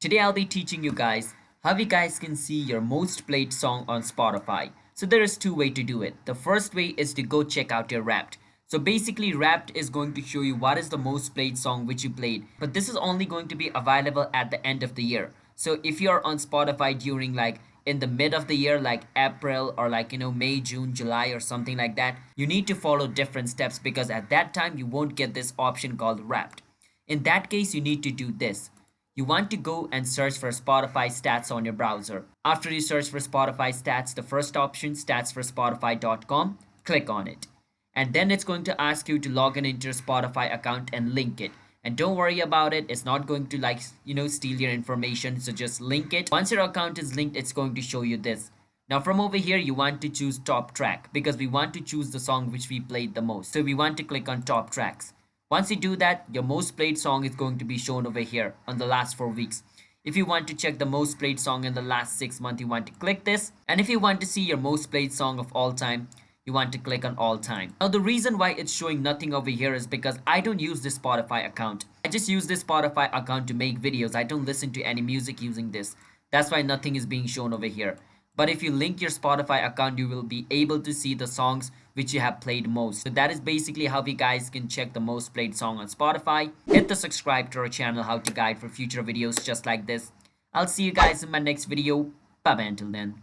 Today I'll be teaching you guys how you guys can see your most played song on Spotify. So there is two ways to do it. The first way is to go check out your Wrapped. So basically Wrapped is going to show you what is the most played song which you played. But this is only going to be available at the end of the year. So if you're on Spotify during like in the mid of the year like April or like May, June, July or something like that, you need to follow different steps because at that time you won't get this option called Wrapped. In that case you need to do this. You want to go and search for Spotify stats on your browser. After you search for Spotify stats, the first option, statsforspotify.com, click on it. And then it's going to ask you to log in into your Spotify account and link it. And don't worry about it, it's not going to steal your information, so just link it. Once your account is linked, it's going to show you this. Now from over here, you want to choose top track because we want to choose the song which we played the most. So we want to click on top tracks. Once you do that, your most played song is going to be shown over here on the last 4 weeks. If you want to check the most played song in the last 6 months, you want to click this. And if you want to see your most played song of all time, you want to click on all time. Now the reason why it's showing nothing over here is because I don't use this Spotify account. I just use this Spotify account to make videos. I don't listen to any music using this. That's why nothing is being shown over here. But if you link your Spotify account, you will be able to see the songs which you have played most. So that is basically how you guys can check the most played song on Spotify. Hit the subscribe to our channel, How to Guide, for future videos just like this. I'll see you guys in my next video. Bye bye until then.